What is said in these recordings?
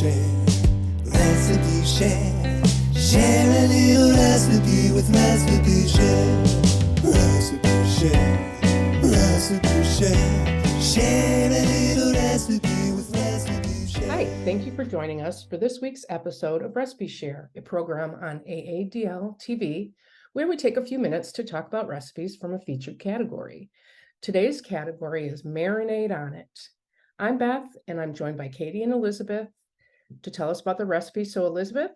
share, recipe share. Share a little recipe with Recipe Share. Recipe Share, Recipe Share. Share a little recipe with Recipe Share. Hi, thank you for joining us for this week's episode of Recipe Share, a program on AADL TV, where we take a few minutes to talk about recipes from a featured category. Today's category is Marinade on It. I'm Beth, and I'm joined by Katie and Elizabeth to tell us about the recipe. So Elizabeth,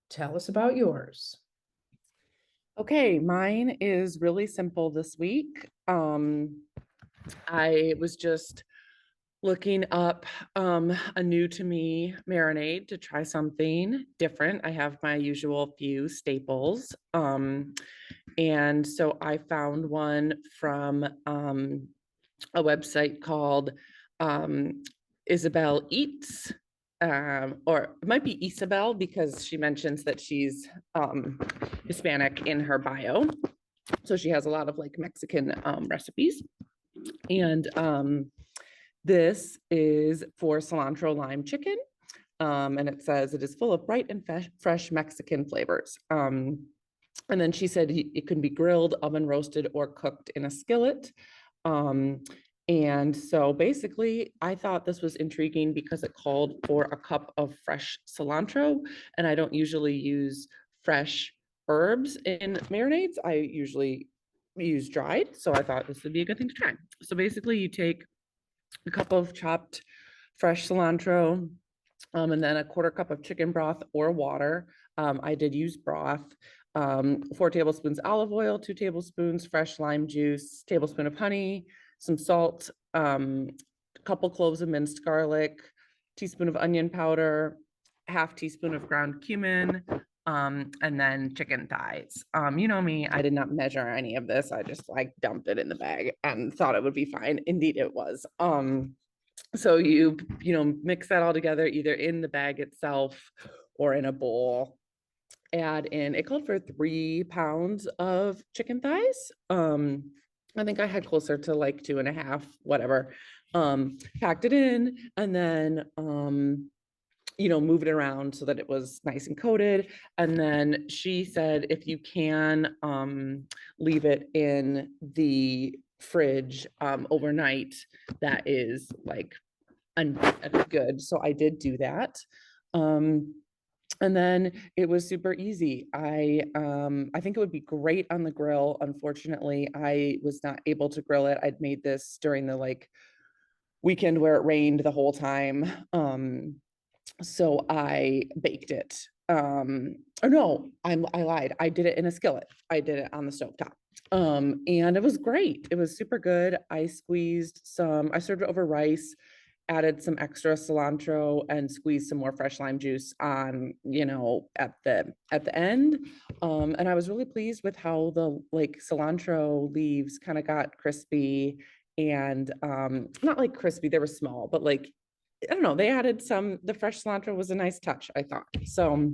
tell us about yours. Okay, mine is really simple this week. I was just looking up a new to me marinade to try something different. I have my usual few staples. And so I found one from a website called Isabel Eats. Or it might be Isabel because she mentions that she's Hispanic in her bio. So she has a lot of like Mexican recipes. And this is for cilantro lime chicken. And it says it is full of bright and fresh Mexican flavors. And then she said it can be grilled, oven roasted, or cooked in a skillet. And so basically, I thought this was intriguing because it called for a cup of fresh cilantro, and I don't usually use fresh herbs in marinades. I usually use dried, so I thought this would be a good thing to try. So basically, you take a cup of chopped fresh cilantro, and then a quarter cup of chicken broth or water. I did use broth. 4 tablespoons olive oil, 2 tablespoons fresh lime juice, tablespoon of honey, some salt, a couple cloves of minced garlic, teaspoon of onion powder, half teaspoon of ground cumin, and then chicken thighs. You know me, I did not measure any of this. I just like dumped it in the bag and thought it would be fine. Indeed, it was. So you mix that all together either in the bag itself or in a bowl. Add in, it called for 3 pounds of chicken thighs. I think I had closer to like 2.5, whatever. Packed it in and then moved it around so that it was nice and coated. And then she said if you can leave it in the fridge overnight, that is like good. So I did do that. And then it was super easy. I think it would be great on the grill. Unfortunately, I was not able to grill it. I'd made this during the like weekend where it rained the whole time. So I baked it. Or no, I lied. I did it in a skillet. I did it on the stovetop. And it was great. It was super good. I served it over rice, added some extra cilantro and squeezed some more fresh lime juice on, at the end. And I was really pleased with how the like cilantro leaves kind of got crispy and not like crispy, they were small, but like, I don't know, they added the fresh cilantro was a nice touch, I thought. So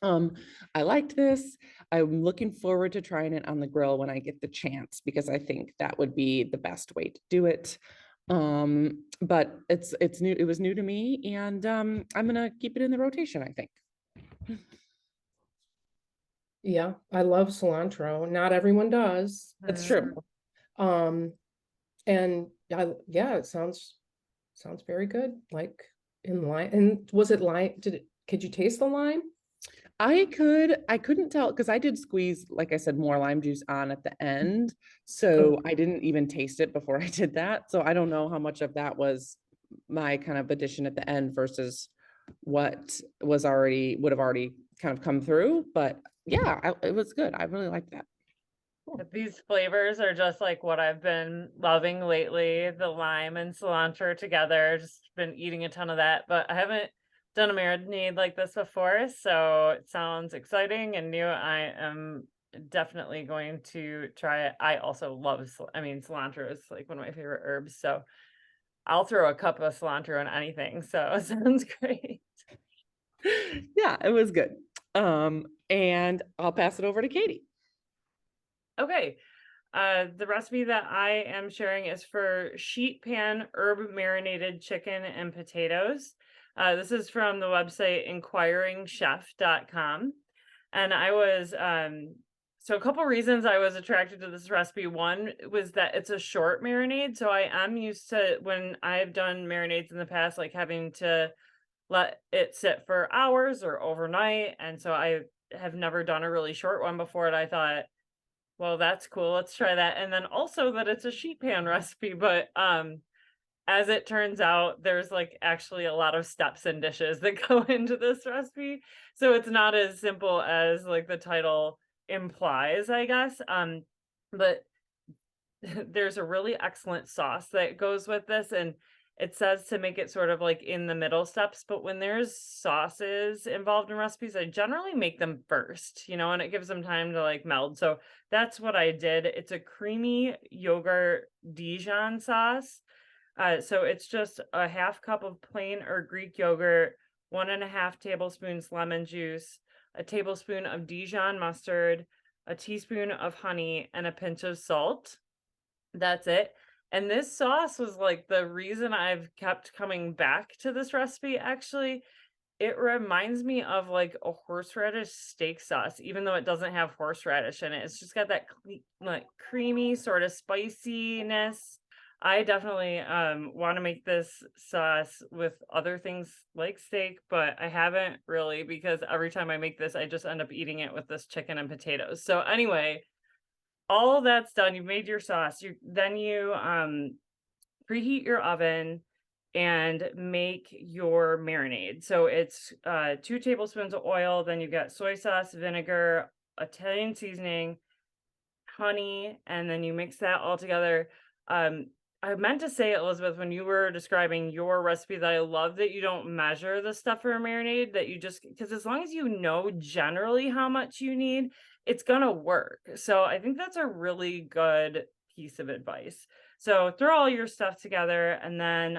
I liked this. I'm looking forward to trying it on the grill when I get the chance, because I think that would be the best way to do it. But it's new. It was new to me, and I'm gonna keep it in the rotation, I think. Yeah, I love cilantro. Not everyone does. That's true. And yeah, it sounds very good. Like in lime. And was it lime? Could you taste the lime? I couldn't tell because I did squeeze, like I said, more lime juice on at the end. So I didn't even taste it before I did that. So I don't know how much of that was my kind of addition at the end versus what would have already kind of come through. But yeah, it was good. I really liked that. These flavors are just like what I've been loving lately, the lime and cilantro together. Just been eating a ton of that, but I haven't done a marinade like this before, so it sounds exciting and new. I am definitely going to try it. I also love, cilantro is like one of my favorite herbs, so I'll throw a cup of cilantro in anything. So it sounds great. Yeah, it was good. And I'll pass it over to Katie. Okay. The recipe that I am sharing is for sheet pan herb marinated chicken and potatoes. This is from the website inquiringchef.com. And I was, so a couple reasons I was attracted to this recipe. One was that it's a short marinade. So I am used to, when I've done marinades in the past, like having to let it sit for hours or overnight. And so I have never done a really short one before. And I thought, well, that's cool. Let's try that. And then also that it's a sheet pan recipe, but as it turns out, there's like actually a lot of steps and dishes that go into this recipe. So it's not as simple as like the title implies, I guess. But there's a really excellent sauce that goes with this, and it says to make it sort of like in the middle steps, but when there's sauces involved in recipes, I generally make them first, and it gives them time to like meld. So that's what I did. It's a creamy yogurt Dijon sauce. So it's just a half cup of plain or Greek yogurt, 1.5 tablespoons lemon juice, a tablespoon of Dijon mustard, a teaspoon of honey, and a pinch of salt. That's it. And this sauce was like the reason I've kept coming back to this recipe. Actually, it reminds me of like a horseradish steak sauce, even though it doesn't have horseradish in it. It's just got that like creamy sort of spiciness. I definitely want to make this sauce with other things like steak, but I haven't really, because every time I make this, I just end up eating it with this chicken and potatoes. So anyway, all that's done. You've made your sauce. Then you preheat your oven and make your marinade. So it's 2 tablespoons of oil. Then you got soy sauce, vinegar, Italian seasoning, honey, and then you mix that all together. I meant to say, Elizabeth, when you were describing your recipe, that I love that you don't measure the stuff for a marinade, that you just, because as long as you know generally how much you need, it's gonna work. So I think that's a really good piece of advice. So throw all your stuff together, and then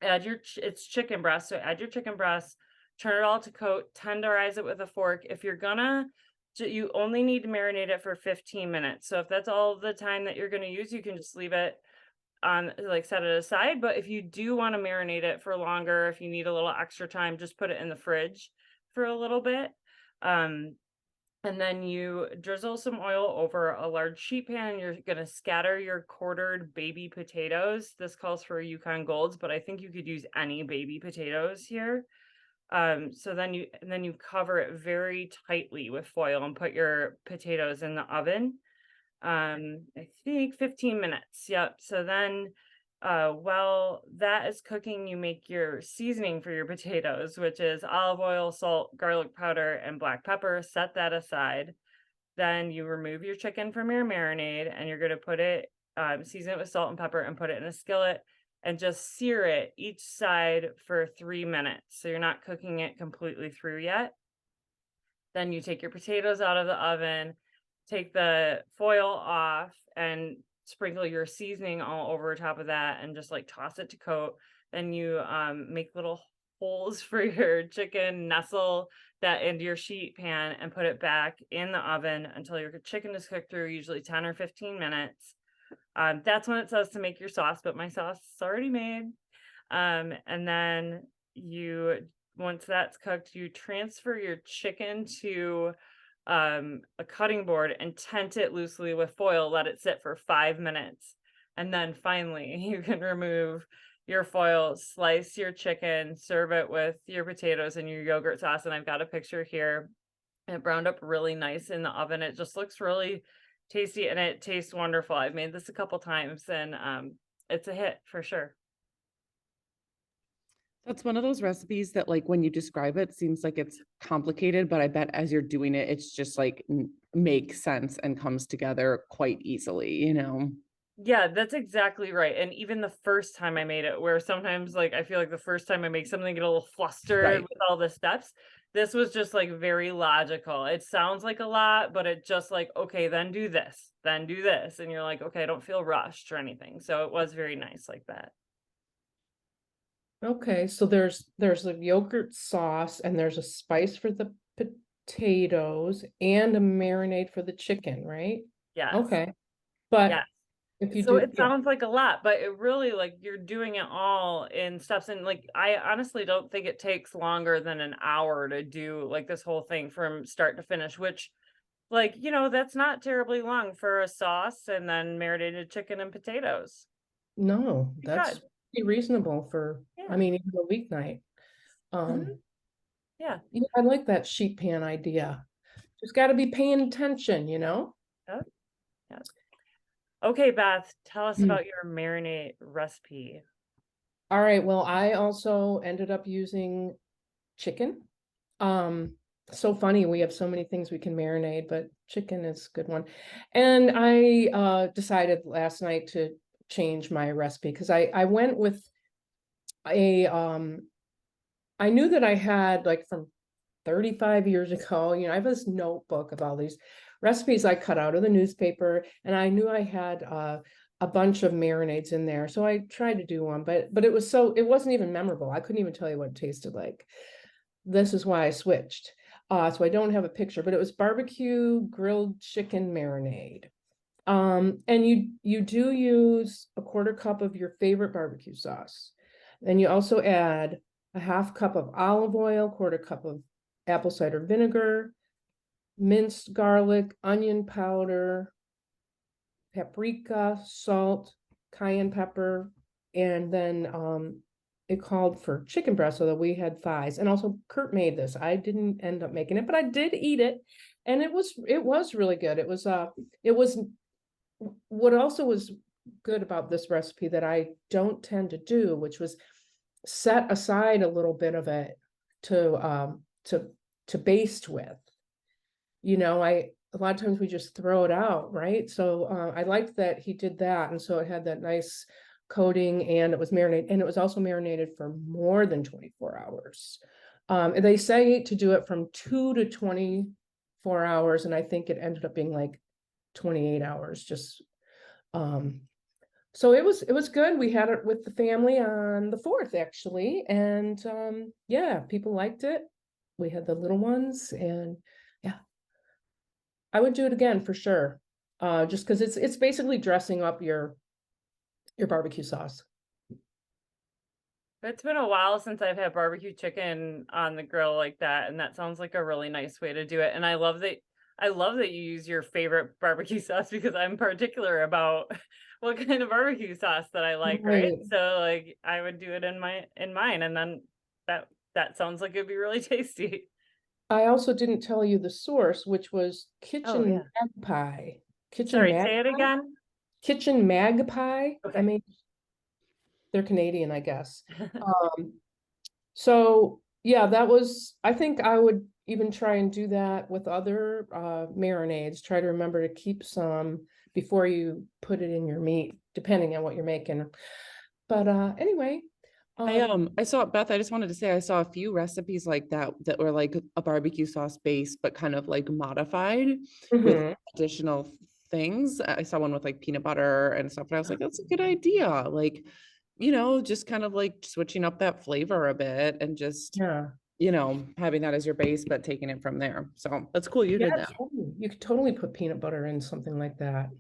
add it's chicken breast. So add your chicken breast, turn it all to coat, tenderize it with a fork. If you're gonna, you only need to marinate it for 15 minutes. So if that's all the time that you're going to use, you can just leave it on, like set it aside. But if you do want to marinate it for longer, if you need a little extra time, just put it in the fridge for a little bit. And then you drizzle some oil over a large sheet pan. You're going to scatter your quartered baby potatoes. This calls for Yukon Golds, but I think you could use any baby potatoes here. So then you cover it very tightly with foil and put your potatoes in the oven. I think 15 minutes. Yep. So then, while that is cooking, you make your seasoning for your potatoes, which is olive oil, salt, garlic powder, and black pepper. Set that aside. Then you remove your chicken from your marinade, and you're going to put it, season it with salt and pepper, and put it in a skillet and just sear it each side for 3 minutes. So you're not cooking it completely through yet. Then you take your potatoes out of the oven, take the foil off, and sprinkle your seasoning all over top of that, and just like toss it to coat. Then you make little holes for your chicken, nestle that into your sheet pan, and put it back in the oven until your chicken is cooked through, usually 10 or 15 minutes. That's when it says to make your sauce, but my sauce is already made. And then once that's cooked, you transfer your chicken to a cutting board and tent it loosely with foil, let it sit for 5 minutes. And then finally you can remove your foil, slice your chicken, serve it with your potatoes and your yogurt sauce. And I've got a picture here. It browned up really nice in the oven. It just looks really tasty and it tastes wonderful. I've made this a couple times, and it's a hit for sure. That's one of those recipes that, like, when you describe it, seems like it's complicated, but I bet as you're doing it, it's just like makes sense and comes together quite easily, Yeah, that's exactly right. And even the first time I made it, where sometimes like I feel like the first time I make something, I get a little flustered Right. with all the steps. This was just like very logical. It sounds like a lot, but it just like, okay, then do this, then do this. And you're like, okay, I don't feel rushed or anything. So it was very nice like that. Okay, so there's a yogurt sauce, and there's a spice for the potatoes and a marinade for the chicken, right? Yes. Okay. But Yes. If you So do, it yeah. sounds like a lot, but it really like you're doing it all in steps. And like, I honestly don't think it takes longer than an hour to do like this whole thing from start to finish, which like, that's not terribly long for a sauce and then marinated chicken and potatoes. No, Pretty that's good. pretty reasonable for, I Yeah. mean, even a weeknight. Mhm. Yeah. Yeah, I like that sheet pan idea. Just got to be paying attention, Oh, yeah. Okay, Beth, tell us Mm. about your marinade recipe. All right, well, I also ended up using chicken. So funny, we have so many things we can marinate, but chicken is a good one. And I decided last night to change my recipe because I went with a I knew that I had like from 35 years ago, I have this notebook of all these recipes I cut out of the newspaper, and I knew I had a bunch of marinades in there. So I tried to do one, but it wasn't even memorable. I couldn't even tell you what it tasted like. This is why I switched. So I don't have a picture, but it was barbecue grilled chicken marinade. And you do use a quarter cup of your favorite barbecue sauce. Then you also add a half cup of olive oil, quarter cup of apple cider vinegar, minced garlic, onion powder, paprika, salt, cayenne pepper, and then it called for chicken breast, so that we had thighs. And also Kurt made this. I didn't end up making it, but I did eat it, and it was really good. It was what also was good about this recipe that I don't tend to do, which was set aside a little bit of it to baste with. A lot of times we just throw it out, right? So I liked that he did that, and so it had that nice coating, and it was marinated, and it was also marinated for more than 24 hours. And they say to do it from 2 to 24 hours, and I think it ended up being like 28 hours. Just so it was good. We had it with the family on the 4th, actually, and yeah, people liked it. We had the little ones, and yeah, I would do it again for sure. Just because it's basically dressing up your barbecue sauce. It's been a while since I've had barbecue chicken on the grill like that, and that sounds like a really nice way to do it. And I love that you use your favorite barbecue sauce because I'm particular about what kind of barbecue sauce that I like, right? Right. So like I would do it in mine, and then that sounds like it'd be really tasty. I also didn't tell you the source, which was Oh Kitchen yeah. Magpie. Kitchen Sorry, say it Magpie? again. Kitchen Magpie. I Okay. mean, they're Canadian, I guess. Um, so yeah, I think I would even try and do that with other marinades. Try to remember to keep some before you put it in your meat, depending on what you're making. But anyway, I saw Beth, I just wanted to say I saw a few recipes like that were like a barbecue sauce base, but kind of like modified with mhm. additional things. I saw one with like peanut butter and stuff, but I was like, that's a good idea. Like, just kind of like switching up that flavor a bit and just, Yeah. having that as your base, but taking it from there. So that's cool. You Yeah, did that. totally. You could totally put peanut butter in something like that.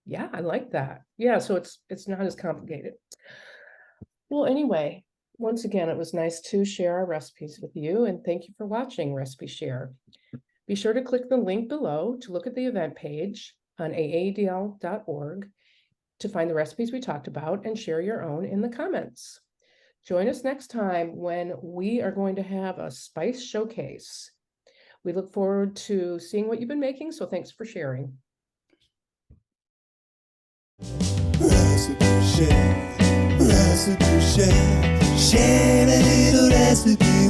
Yeah, I like that. Yeah, so it's not as complicated. Well, anyway, once again, it was nice to share our recipes with you, and thank you for watching Recipe Share. Be sure to click the link below to look at the event page on aadl.org to find the recipes we talked about and share your own in the comments. Join us next time when we are going to have a spice showcase. We look forward to seeing what you've been making, so thanks for sharing. Recipe share, share a little recipe